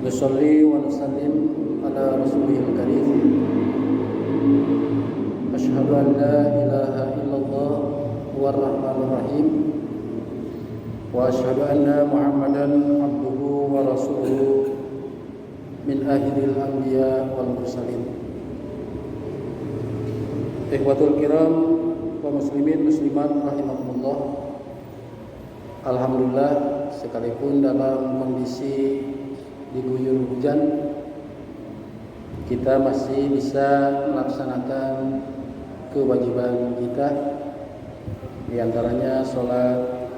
Nusalli wa nusallim ala rasulihil karim. Asyhadu an la ilaha illallah huwar rahmanur rahim. Wa asyhadu anna Muhammadan abduhu wa rasuluhu min akhiril anbiya wal mursalin. Ikhwatul kiram wa muslimin muslimat rahimakumullah. Alhamdulillah, sekalipun dalam kondisi diguyur hujan, kita masih bisa melaksanakan kewajiban kita, di antaranya sholat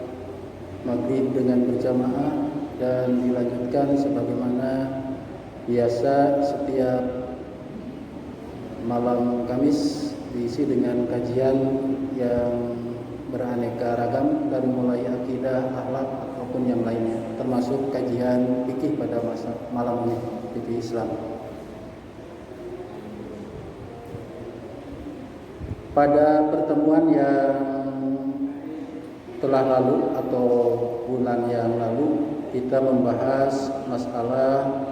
maghrib dengan berjamaah, dan dilanjutkan sebagaimana biasa setiap malam Kamis diisi dengan kajian yang beraneka ragam, dari mulai akidah, akhlak ataupun yang lainnya, termasuk kajian fikih pada malam ini, fikih Islam. Pada pertemuan yang telah lalu atau bulan yang lalu, kita membahas masalah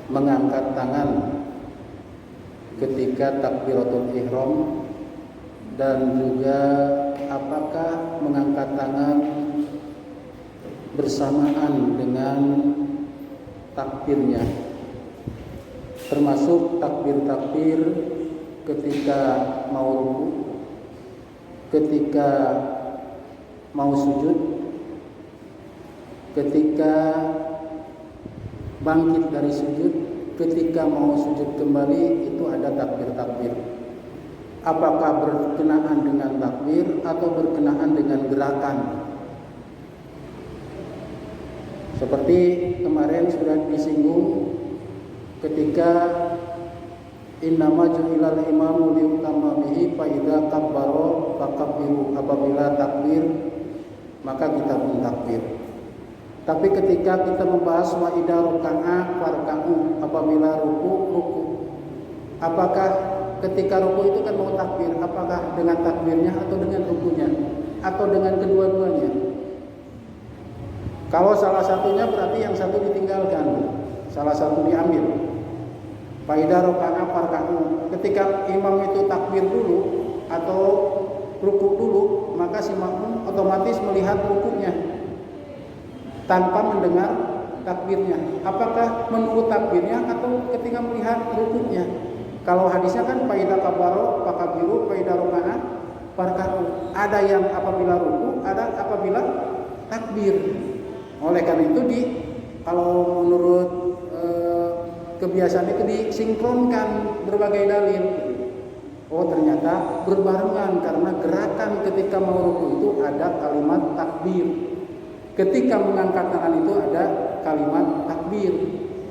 mengangkat tangan ketika takbiratul ihram, dan juga apakah mengangkat tangan bersamaan dengan takbirnya, termasuk takbir-takbir ketika mau ruku, ketika mau sujud, ketika bangkit dari sujud, ketika mau sujud kembali, itu ada takbir-takbir. Apakah berkenaan dengan takbir atau berkenaan dengan gerakan? Seperti kemarin sudah disinggung ketika innama ju'ilal imamu liutama bihi fa idza kabbara fakabbiru, apabila takbir maka kita pun takbir. Tapi ketika kita membahas wa idza raka'a farka'u, apabila ruku. Apakah ketika ruku itu kan mau takbir, apakah dengan takbirnya atau dengan rukunya atau dengan kedua-duanya? Kalau salah satunya berarti yang satu ditinggalkan, salah satu diambil. Fa idza raka'a farka'u, ketika imam itu takbir dulu atau ruku dulu, maka si makmum otomatis melihat rukunya tanpa mendengar takbirnya. Apakah menunggu takbirnya atau ketika melihat rukunya? Kalau hadisnya kan fa idza kabbara fakabbiru, fa idza raka'a farka'u. Ada yang apabila ruku, ada apabila takbir. Oleh karena itu kalau menurut kebiasaan itu disinkronkan berbagai dalil. Oh, ternyata berbarengan, karena gerakan ketika mau ruku itu ada kalimat takbir. Ketika mengangkat tangan itu ada kalimat takbir.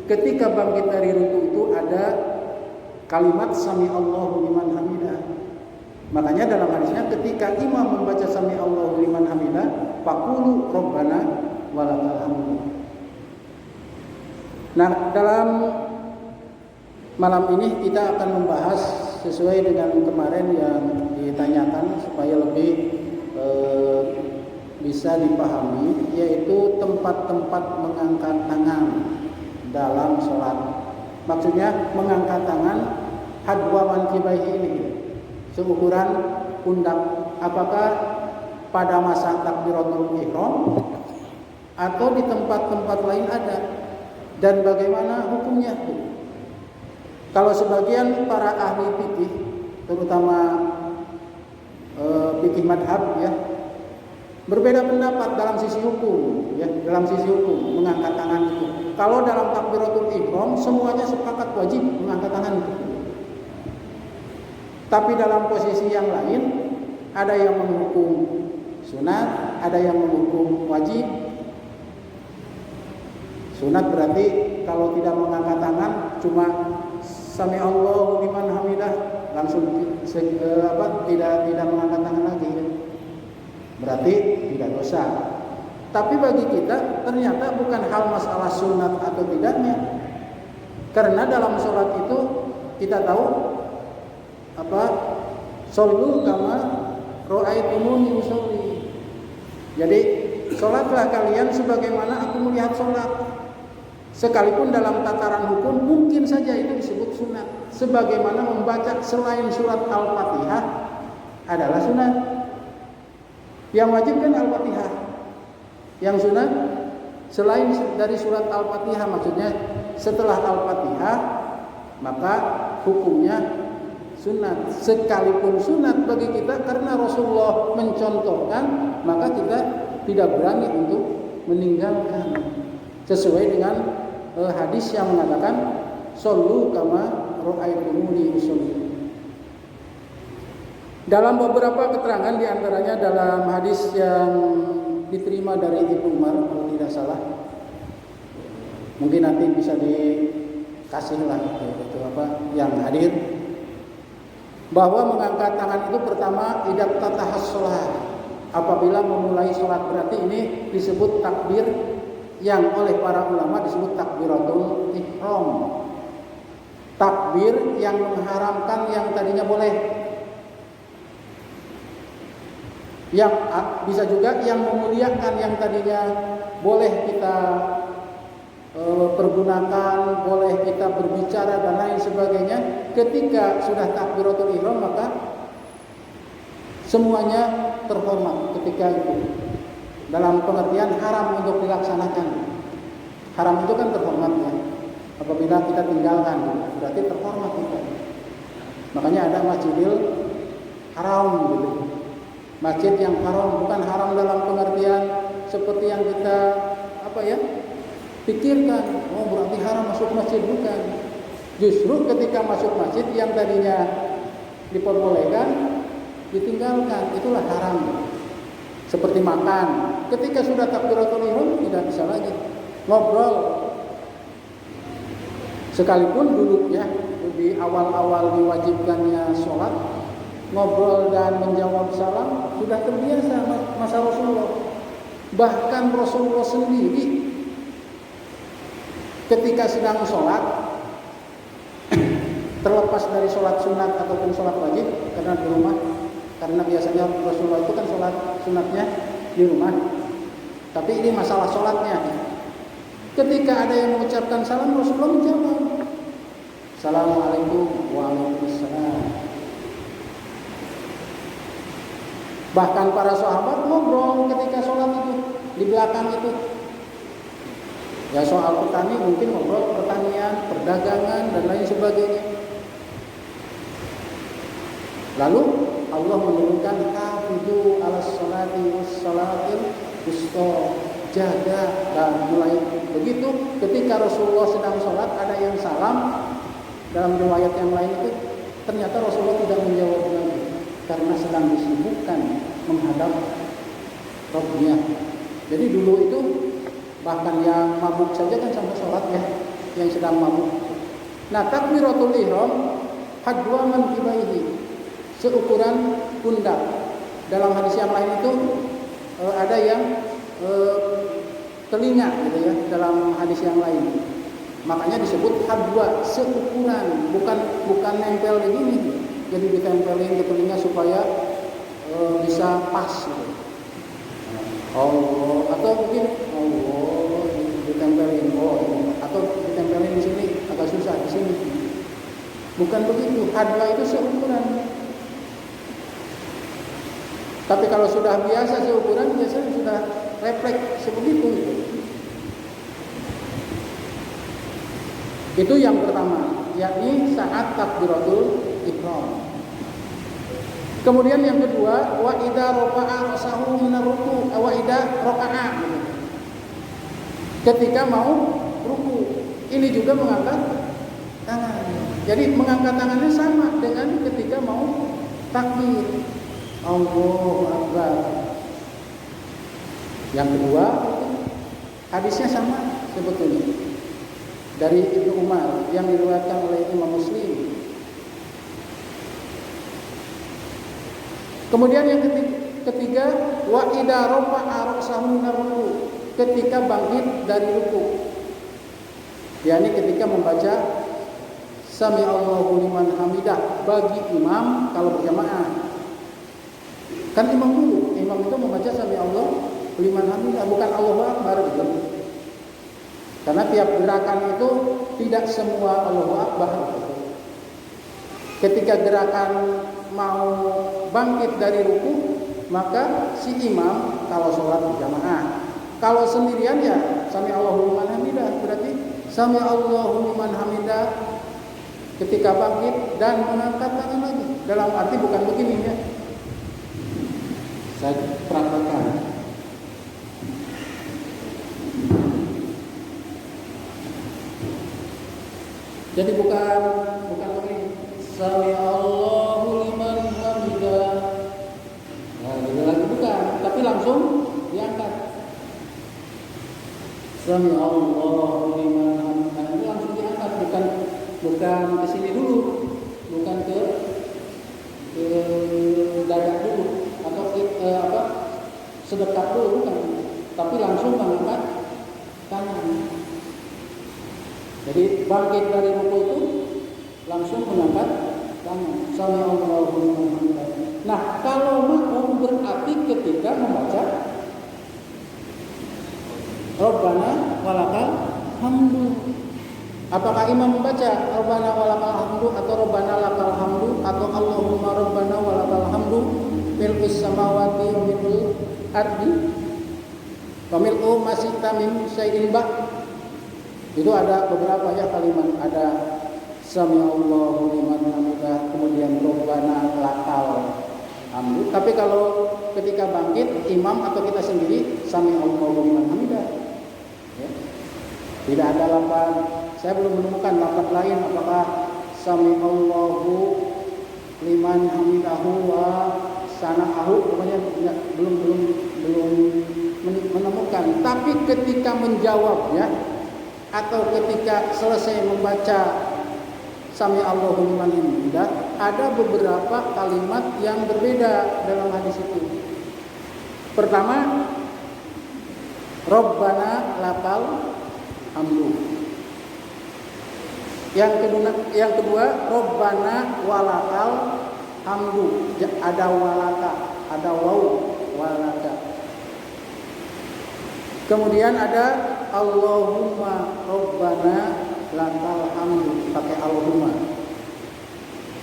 Ketika bangkit dari ruku itu ada kalimat sami Allahu liman hamidah. Makanya dalam hadisnya ketika imam membaca sami Allahu liman hamidah, faqulu rabbana walakal hamd. Nah, dalam malam ini kita akan membahas sesuai dengan kemarin yang ditanyakan supaya lebih bisa dipahami, yaitu tempat-tempat mengangkat tangan dalam sholat. Maksudnya mengangkat tangan hadwa mankibaihi ini, seukuran pundak. Apakah pada masa takbiratul ihram atau di tempat-tempat lain ada, dan bagaimana hukumnya? Kalau sebagian para ahli fikih, terutama fikih madhab, ya, berbeda pendapat dalam sisi hukum, ya, dalam sisi hukum mengangkat tangan itu. Kalau dalam takbiratul ihram semuanya sepakat wajib mengangkat tangan itu. Tapi dalam posisi yang lain ada yang menghukum sunat, ada yang menghukum wajib. Sunat berarti kalau tidak mengangkat tangan, cuma sami Allahu liman hamidah, langsung tidak mengangkat tangan lagi, berarti tidak dosa. Tapi bagi kita ternyata bukan hal masalah sunat atau tidaknya, karena dalam sholat itu kita tahu Shollu kama ra'aitumuni usolli. Jadi Sholatlah kalian sebagaimana aku melihat sholat. Sekalipun dalam tataran hukum mungkin saja itu disebut sunat. Sebagaimana membaca selain surat Al-Fatihah adalah sunat. Yang wajib kan Al-Fatihah. Yang sunat selain dari surat Al-Fatihah, maksudnya setelah Al-Fatihah maka hukumnya sunat. Sekalipun sunat bagi kita karena Rasulullah mencontohkan, maka kita tidak berani untuk meninggalkan. Sesuai dengan hadis yang mengatakan shollu kama ra'aitumuni usolli. Dalam beberapa keterangan diantaranya dalam hadis yang diterima dari Ibnu Umar kalau tidak salah, mungkin nanti bisa dikasih lah itu apa yang hadir, bahwa mengangkat tangan itu pertama idab tatahas sholat, apabila memulai sholat. Berarti ini disebut takbir yang oleh para ulama disebut takbiratul ihram, takbir yang mengharamkan yang tadinya boleh. Yang bisa juga yang memuliakan yang tadinya boleh kita pergunakan, boleh kita berbicara dan lain sebagainya. Ketika sudah takbiratul ihram maka semuanya terhormat ketika itu. Dalam pengertian haram untuk dilaksanakan. Haram itu kan terhormat ya. Apabila kita tinggalkan berarti terhormat kita. Makanya ada Masjidil Haram gitu. Masjid yang haram, bukan haram dalam pengertian seperti yang kita pikirkan. Oh berarti haram masuk masjid, bukan. Justru ketika masuk masjid yang tadinya diperbolehkan ditinggalkan, itulah haram. Seperti makan, ketika sudah takbiratul ihram tidak bisa lagi ngobrol. Sekalipun dulu ya di awal-awal diwajibkannya sholat, ngobrol dan menjawab salam sudah terbiasa masa Rasulullah. Bahkan Rasulullah sendiri ketika sedang sholat, terlepas dari sholat sunat ataupun sholat wajib karena di rumah, karena biasanya Rasulullah itu kan sholat sunatnya di rumah, tapi ini masalah sholatnya. Ketika ada yang mengucapkan salam, Rasulullah menjawab Assalamualaikum. Waalaikumsalam. Bahkan para sahabat ngobrol ketika sholat itu di belakang itu. Ya soal petani mungkin ngobrol pertanian, perdagangan dan lain sebagainya. Lalu Allah menurunkan hafizu 'alas sholati was shalatil wusta, jaga. Dan mulai begitu ketika Rasulullah sedang sholat ada yang salam, dalam riwayat yang lain itu ternyata Rasulullah tidak menjawab lagi karena sedang disibukkan menghadap Rabbnya. Jadi dulu itu bahkan yang mabuk saja kan sampai sholat ya, yang sedang mabuk. Nah takbiratul ihram hadwa mankibaihi, seukuran pundak. Dalam hadis yang lain itu ada yang telinga gitu ya, dalam hadis yang lain. Makanya disebut hadwa, seukuran, bukan nempel begini. Jadi ditempelin ke telinga supaya bisa pas gitu. Allah, atau mungkin Allah ditempelin, atau ditempelin di sini agak susah di sini. Bukan begitu, hadwa itu seukuran. Tapi kalau sudah biasa seukuran, biasanya sudah refleks seperti itu. Itu yang pertama, yakni saat takbiratul ihram. Kemudian yang kedua, wa idza rafa'a rasahu minar ruku', wa idza raka'a. Ketika mau ruku, ini juga mengangkat tangan. Jadi mengangkat tangannya sama dengan ketika mau takbir. Allahu Akbar. Yang kedua, hadisnya sama sebetulnya. Dari Ibnu Umar yang diriwayatkan oleh Imam Muslim. Kemudian yang ketiga, wa idza rafa'a ra'sahu minar ruku', ketika bangkit dari ruku. yakni ketika membaca Sami Allahu liman hamidah bagi imam kalau berjamaah. Kan imam dulu, imam itu membaca Sami Allah liman hamidah, bukan Allahu Akbar gitu. Karena tiap gerakan itu tidak semua Allahu Akbar gitu. Ketika gerakan mau bangkit dari ruku, maka si imam kalau sholat berjamaah, kalau sendirian ya sami Allahu liman hamidah, berarti sami Allahu liman hamidah ketika bangkit dan mengangkat tangan lagi. Dalam arti bukan begini ya. Saya praktekkan. Jadi bukan begini. Sami Allahu liman hamidah. Nah, gitu lagi bukan, tapi langsung diangkat. Sami Allahu liman hamidah. Itu langsung diangkat, bukan ke sini dulu, bukan ke dada dulu atau sedekat dulu, bukan, tapi langsung mengangkat tangan. Jadi bangkit dari ruku itu langsung mengangkat tangan. Sami Allahu liman hamidah. Nah, kalau makmum berarti ketika membaca Rabbana walakal hamdu. Apakah imam membaca Rabbana walakal hamdu atau Rabbana lakal hamdu atau Allahumma Rabbana walakal hamdu mil'us samawati wa mil'ul ardi wa mil'u ma syi'ta min syai'in ba'. Itu ada beberapa ya kalimat, ada sami Allahu liman hamidah, kemudian Rabbana lakal hamdu. Tapi kalau ketika bangkit imam atau kita sendiri sami Allahu liman hamidah. Ya. Tidak ada lafaz, saya belum menemukan lafaz lain apakah sami Allahu liman hamidahu wa sana'ahu, pokoknya belum menemukan. Tapi ketika menjawabnya atau ketika selesai membaca Sami Allahu liman hamidah, ada beberapa kalimat yang berbeda dalam hadis itu. Pertama, Rabbana lakal hamdu. Yang kedua, Rabbana walakal hamdu. Ada walaka, ada waw, walaka. Kemudian ada Allahumma Rabbana lakal hamdu, pakai Allahumma.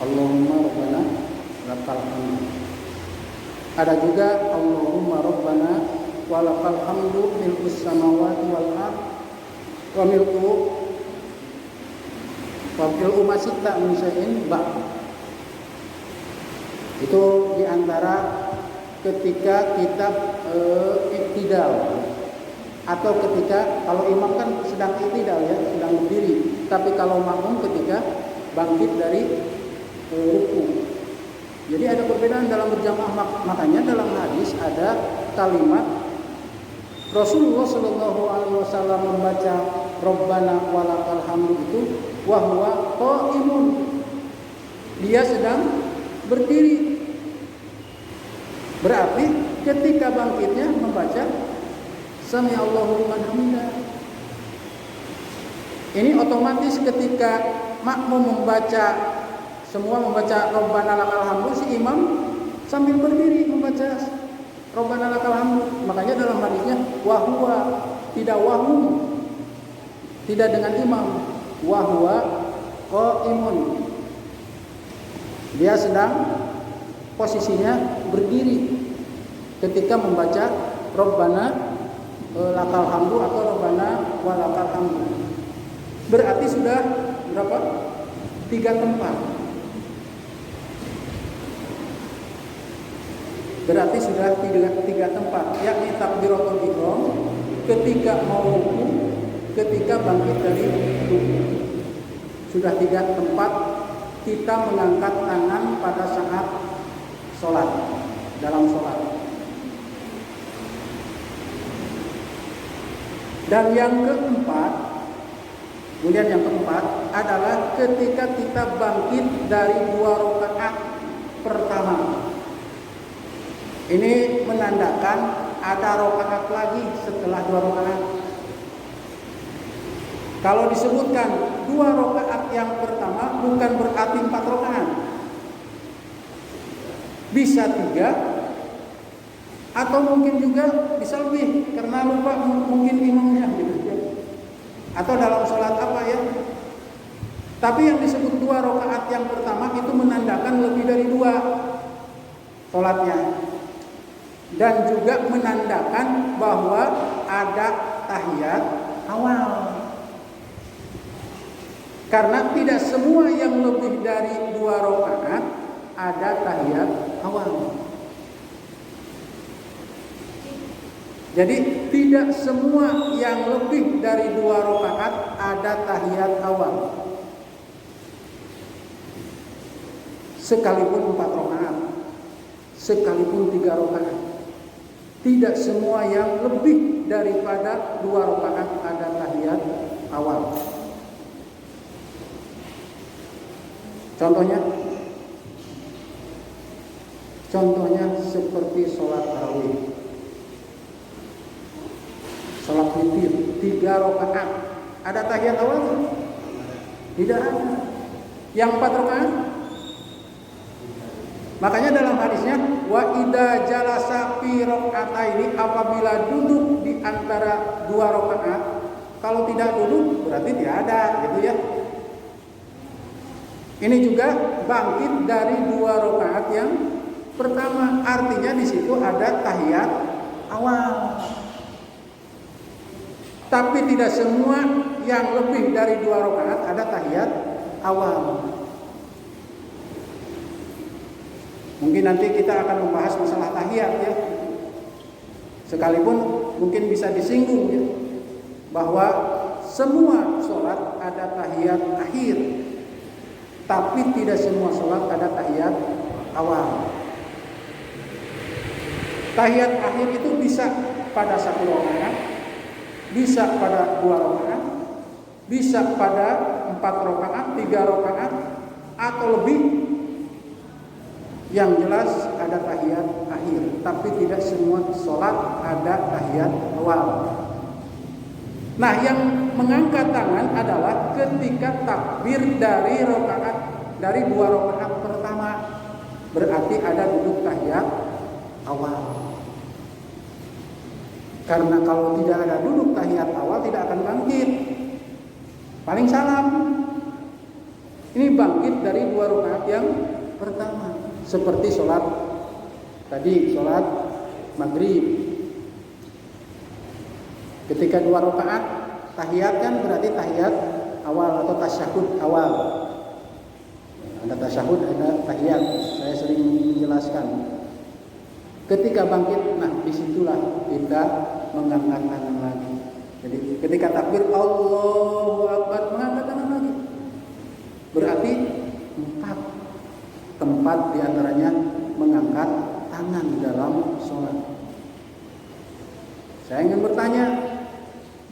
Allahumma Rabbana lakal hamdu. Ada juga Allahumma Rabbana walakal hamdu mil'us samawati wal ard wa mil'u ma syi'ta min syai'in ba'. Itu diantara ketika kita iktidal, atau ketika kalau imam kan sedang iktidal ya, sedang berdiri. Tapi kalau makmum ketika bangkit dari ruku. Jadi ada perbedaan dalam berjamaah. Makanya dalam hadis ada kalimat Rasulullah Shallallahu Alaihi Wasallam membaca Rabbana walakal hamdu itu wahwa qaimun, dia sedang berdiri. Berarti ketika bangkitnya membaca Sami Allahu liman hamidah. Ini otomatis ketika makmum membaca, semua membaca Rabbana lakal hamdu, si imam sambil berdiri membaca Rabbana lakal hamdu. Makanya dalam hadisnya wahwa, tidak wahum, tidak dengan imam, wahwa qaimun, dia sedang posisinya berdiri ketika membaca Rabbana lakal hamdu atau Rabbana walakal hamdu. Berarti sudah berapa? 3 tempat. Berarti sudah 3 tempat, yakni takbiratul ihram, ketika mau ruku, ketika bangkit dari ruku. Sudah 3 tempat kita mengangkat tangan pada saat sholat, dalam sholat. Dan yang keempat adalah ketika kita bangkit dari 2 rakaat pertama. Ini menandakan ada rakaat lagi setelah 2 rakaat. Kalau disebutkan 2 rakaat yang pertama bukan berarti 4 rakaat. Bisa 3 Atau mungkin juga bisa lebih karena lupa mungkin imamnya gitu ya. Atau dalam sholat apa ya. Tapi yang disebut 2 rakaat yang pertama itu menandakan lebih dari 2 sholatnya. Dan juga menandakan bahwa ada tahiyat awal. Karena tidak semua yang lebih dari 2 rakaat ada tahiyat awal. Jadi tidak semua yang lebih dari 2 rakaat ada tahiyat awal. Sekalipun 4 rakaat, sekalipun 3 rakaat, tidak semua yang lebih daripada 2 rakaat ada tahiyat awal. Contohnya seperti sholat tarawih, sholat witir 3 rakaat, ada tahiyat awal? Tidak ada. Yang 4 rakaat? Makanya dalam hadisnya wa idza jalasa fi rakaataini, apabila duduk di antara 2 rakaat, kalau tidak duduk berarti tidak ada, gitu ya. Ini juga bangkit dari 2 rakaat yang pertama, artinya di situ ada tahiyat awal. Tapi tidak semua yang lebih dari 2 rakaat ada tahiyat awal. Mungkin nanti kita akan membahas masalah tahiyat ya. Sekalipun mungkin bisa disinggung ya, bahwa semua sholat ada tahiyat akhir, tapi tidak semua sholat ada tahiyat awal. Tahiyat akhir itu bisa pada 1 rakaat, bisa pada 2 rakaat, bisa pada 4 rakaat, 3 rakaat, atau lebih. Yang jelas ada tahiyat akhir, tapi tidak semua sholat ada tahiyat awal. Nah, yang mengangkat tangan adalah ketika takbir dari 2 rakaat pertama, berarti ada duduk tahiyat awal. Karena kalau tidak ada duduk tahiyat awal tidak akan bangkit, paling salam. Ini bangkit dari 2 rakaat yang pertama. Seperti sholat tadi, sholat maghrib. Ketika 2 rakaat tahiyat kan berarti tahiyat awal atau tasyahud awal. Ada tasyahud, ada tahiyat. Saya sering menjelaskan. Ketika bangkit, nah disitulah kita mengangkat tangan lagi. Jadi ketika takbir Allahu Akbar, mengangkat tangan lagi. Berarti 4 tempat diantaranya mengangkat tangan dalam sholat. Saya ingin bertanya,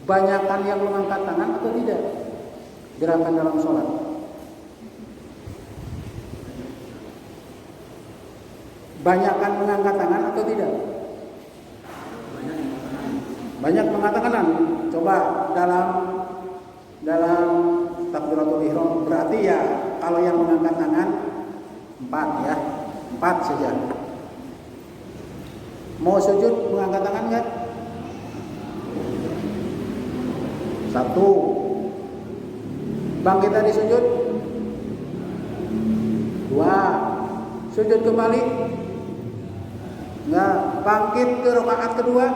banyakan yang mengangkat tangan atau tidak gerakan dalam sholat? Banyakan mengangkat tangan atau tidak? Banyak mengangkat tangan. Coba dalam takbiratul ihram, berarti ya kalau yang mengangkat tangan 4 ya, 4 saja. Mau sujud mengangkat tangan enggak? 1. Bangkit dari sujud 2. Sujud kembali enggak. Bangkit ke rakaat kedua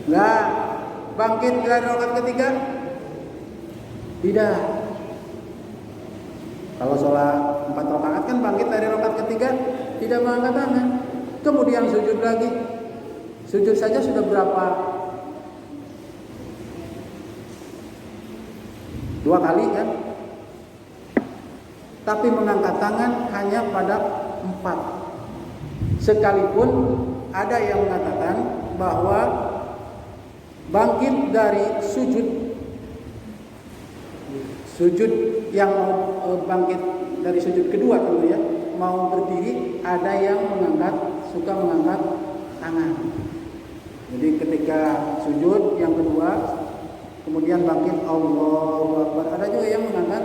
enggak. Bangkit dari rakaat ketiga tidak. Kalau sholat 4 rakaat kan bangkit dari rakaat ketiga tidak mengangkat tangan. Kemudian sujud lagi. Sujud saja sudah berapa? 2 kali kan? Tapi mengangkat tangan hanya pada 4. Sekalipun ada yang mengatakan bahwa bangkit dari sujud yang mau bangkit dari sujud kedua dulu ya, mau berdiri, ada yang suka mengangkat tangan. Jadi ketika sujud yang kedua kemudian bangkit Allahu Akbar, ada juga yang mengangkat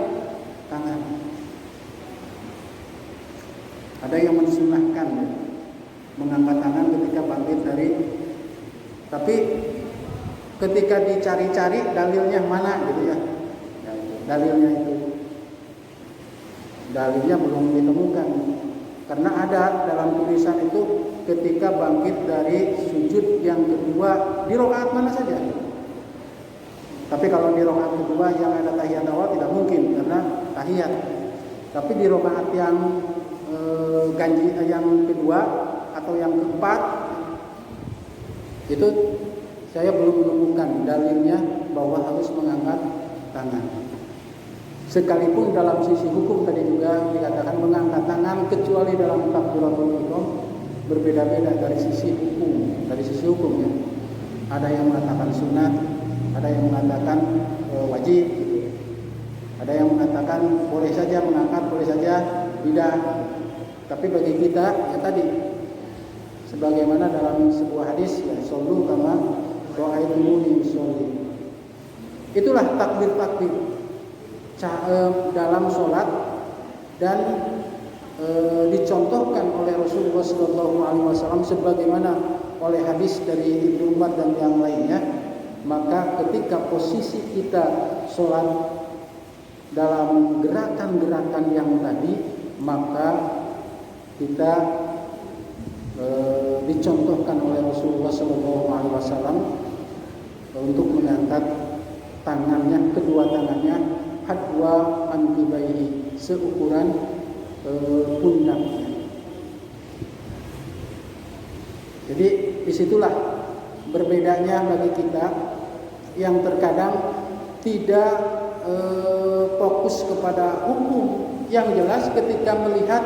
tangan. Ada yang mensunahkan ya. mengangkat tangan ketika bangkit dari. Tapi ketika dicari-cari dalilnya mana gitu ya, dalilnya itu, dalilnya belum ditemukan. Karena ada dalam tulisan itu ketika bangkit dari sujud yang kedua di rakaat mana saja. Tapi kalau di rakaat kedua yang ada tahiyat awal tidak mungkin karena tahiyat. Tapi di rakaat yang yang kedua atau yang keempat itu saya belum menemukan dalilnya bahwa harus mengangkat tangan. Sekalipun dalam sisi hukum tadi juga dikatakan mengangkat tangan kecuali dalam takbiratul ihram, berbeda-beda dari sisi hukum. Dari sisi hukum ya. Ada yang mengatakan sunat, ada yang mengatakan wajib gitu. Ada yang mengatakan boleh saja mengangkat, boleh saja tidak. Tapi bagi kita ya tadi sebagaimana dalam sebuah hadis ya shollu kama ra'aitumuni sholli. Itulah takbir-takbir dalam sholat dan dicontohkan oleh Rasulullah SAW sebagaimana oleh hadis dari Ibnu Umar dan yang lainnya. Maka ketika posisi kita sholat dalam gerakan-gerakan yang tadi, maka kita dicontohkan oleh Rasulullah SAW untuk mengangkat tangannya, kedua tangannya hadwa ankibaihi, seukuran pundaknya. Jadi disitulah berbedanya bagi kita yang terkadang tidak fokus kepada hukum. Yang jelas ketika melihat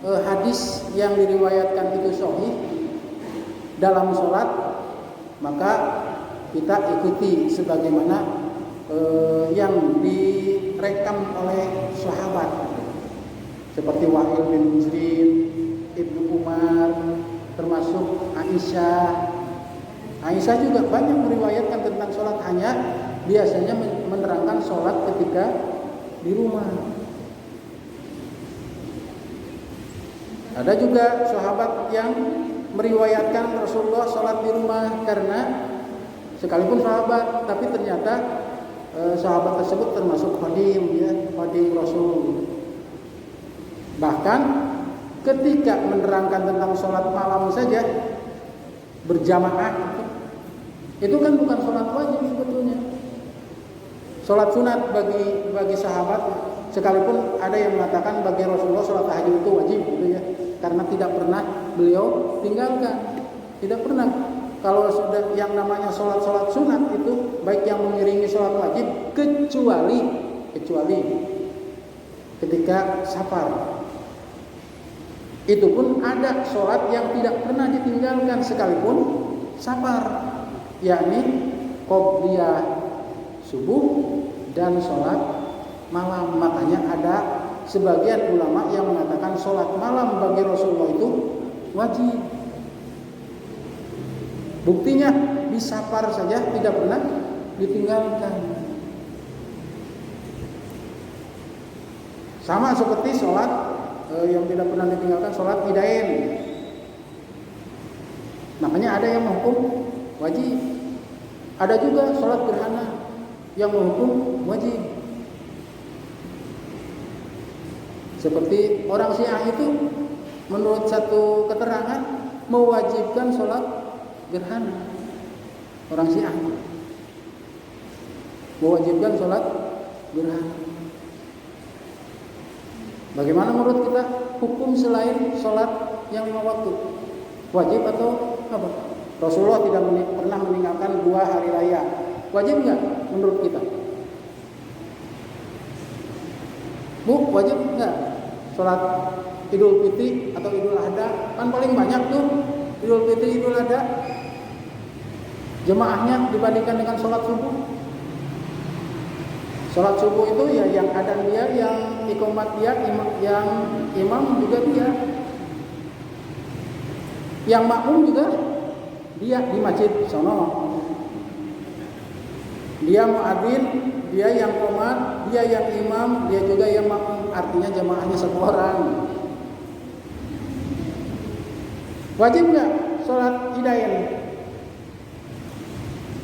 hadis yang diriwayatkan itu sahih dalam sholat, maka kita ikuti sebagaimana yang direkam oleh sahabat seperti Wa'il bin Muslim, Ibnu Umar, termasuk Aisyah. Aisyah juga banyak meriwayatkan tentang sholat, hanya biasanya menerangkan sholat ketika di rumah. Ada juga sahabat yang meriwayatkan Rasulullah sholat di rumah karena sekalipun sahabat, tapi ternyata sahabat tersebut termasuk khadim ya, khadim Rasul. Bahkan ketika menerangkan tentang sholat malam saja berjamaah, itu kan bukan sholat wajib sebetulnya. Sholat sunat bagi sahabat, sekalipun ada yang mengatakan bagi Rasulullah sholat tahajud itu wajib gitu ya, karena tidak pernah beliau tinggalkan, tidak pernah. Kalau sudah yang namanya sholat sunat itu baik yang mengiringi sholat wajib kecuali ketika safar. Itu pun ada sholat yang tidak pernah ditinggalkan sekalipun safar, yakni qobliyah subuh dan sholat malam. Makanya ada sebagian ulama yang mengatakan sholat malam bagi Rasulullah itu wajib. Buktinya di safar saja tidak pernah ditinggalkan. Sama seperti sholat yang tidak pernah ditinggalkan, sholat idain. Makanya ada yang menghukum wajib. Ada juga sholat gerhana yang menghukum wajib. Seperti orang Syiah itu menurut satu keterangan mewajibkan sholat gerhana. Orang Syiah mewajibkan sholat gerhana. Bagaimana menurut kita hukum selain sholat yang 5 waktu? Wajib atau apa? Rasulullah tidak pernah meninggalkan 2 hari raya. Wajib nggak menurut kita? Bu, wajib nggak sholat Idul Fitri atau Idul Adha? Kan paling banyak tuh Idul Fitri, Idul Adha jemaahnya dibandingkan dengan sholat subuh. Sholat subuh itu ya yang adzan dia, yang iqamat dia, yang imam juga dia, yang makmum juga dia di masjid sono. Dia muadzin, dia yang qomat, dia yang imam, dia juga yang makmum. Artinya jemaahnya 1 orang. Wajib nggak sholat idain?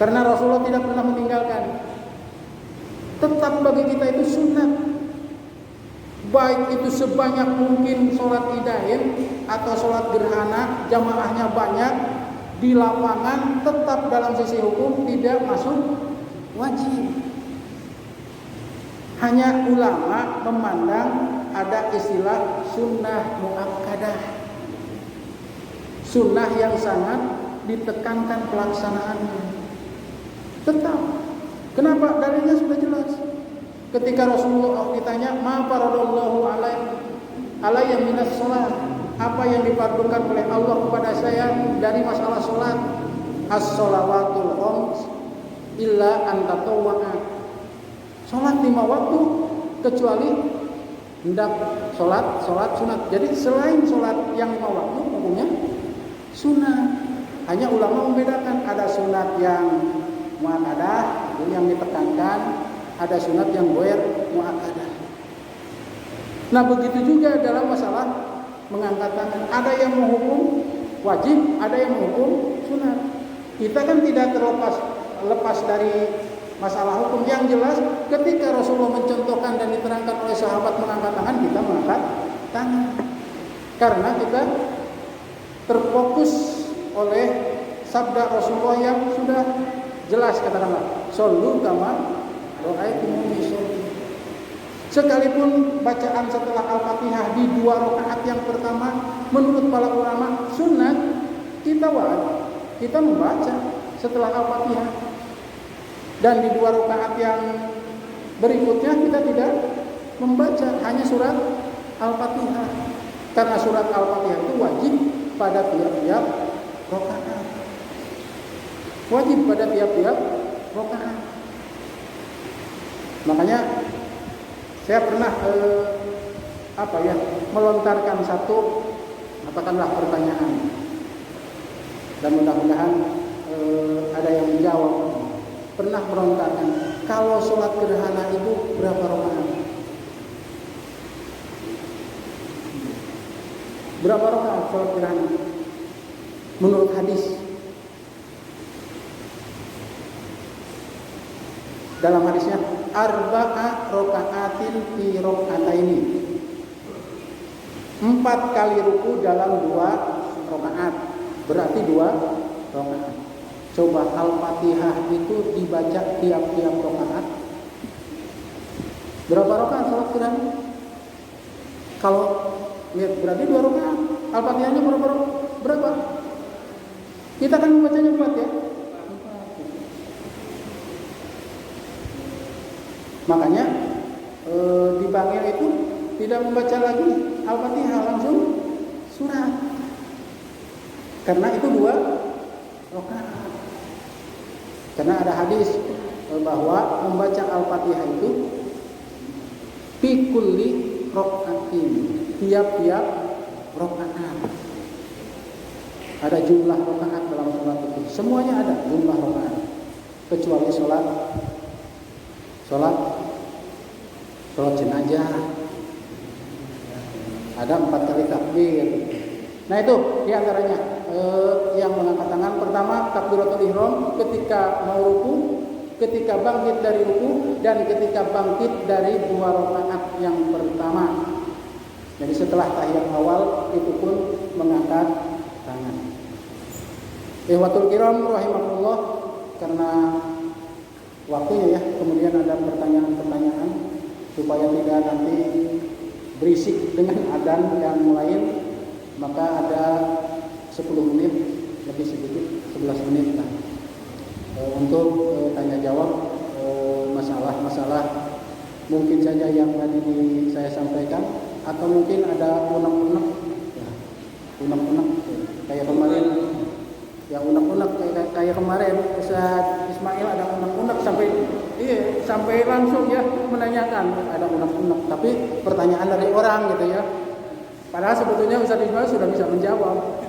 Karena Rasulullah tidak pernah meninggalkan. Tetap bagi kita itu sunat. Baik itu sebanyak mungkin sholat idain atau sholat gerhana, jamaahnya banyak di lapangan, tetap dalam sisi hukum tidak masuk wajib. Hanya ulama memandang ada istilah sunnah muakkadah, sunnah yang sangat ditekankan pelaksanaannya. Tetap. Kenapa? Dalilnya sudah jelas. Ketika Rasulullah ditanya, "Ma faradallahu alayya minas shalah?" Apa yang difardukan oleh Allah kepada saya dari masalah salat? As-shalawatul khams illa an tatawwa'a. Salat 5 waktu kecuali hendak salat sunat. Jadi selain salat yang 5 waktu hukumnya sunat. Hanya ulama membedakan, ada sunat yang muakkadah itu yang ditekankan, ada sunat yang ghair muakkadah. Nah, begitu juga dalam masalah mengangkat tangan, ada yang menghukum wajib, ada yang menghukum sunat. Kita kan tidak lepas dari masalah hukum. Yang jelas ketika Rasulullah mencontohkan dan diterangkan oleh sahabat mengangkat tangan, kita mengangkat tangan karena kita terfokus oleh sabda Rasulullah yang sudah jelas, katakanlah shollu kama ra'aitumuni usolli. Sekalipun bacaan setelah Al-Fatihah di 2 rakaat yang pertama menurut para ulama sunat, kita wajib kita membaca setelah Al-Fatihah. Dan di 2 rakaat yang berikutnya kita tidak membaca, hanya surat Al-Fatihah. Karena surat Al-Fatihah itu wajib pada tiap-tiap rakaat. Wajib pada tiap-tiap rakaat. Makanya saya pernah melontarkan satu katakanlah pertanyaan, dan mudah-mudahan ada yang menjawab. Pernah melontarkan, kalau sholat gerhana itu berapa rakaat? Berapa rakaat sholat gerhana menurut hadis? Dalam hadisnya arba'a raka'atin fi raka'ataini. 4 kali ruku dalam 2 rakaat. Berarti 2 rakaat. Coba Al-Fatihah itu dibaca tiap-tiap rakaat. Berapa rakaat salat gerhana? Kalau lihat berarti 2 rakaat. Al-Fatihahnya berapa? Kita kan membacanya 4 ya. Makanya di Bangil itu tidak membaca lagi Al-Fatihah, langsung surat. Karena itu 2 rakaat. Karena ada hadis bahwa membaca Al-Fatihah itu fi kulli rakaatin, tiap-tiap rakaat. Ada jumlah rakaat dalam salat itu. Semuanya ada jumlah rakaat kecuali salat jenazah. Ada 4 kali takbir. Nah itu diantaranya yang mengangkat tangan. Pertama takbiratul ihram ketika mau ruku, ketika bangkit dari ruku, dan ketika bangkit dari 2 rakaat yang pertama. Jadi setelah tahiyat awal itu pun mengangkat tangan. Ikhwatul kiram rahimakumullah, karena waktunya ya, kemudian ada pertanyaan-pertanyaan supaya tidak nanti berisik dengan adzan yang lain, maka ada 10 menit lebih sedikit, 11 menit lah untuk tanya jawab masalah-masalah mungkin saja yang tadi saya sampaikan, atau mungkin ada unek-unek ya, kayak kemarin ya, unek-unek kayak kemarin Ustaz Ismail ada unek-unek sampai langsung ya menanyakan, ada unek-unek tapi pertanyaan dari orang gitu ya, padahal sebetulnya Ustaz Ismail sudah bisa menjawab.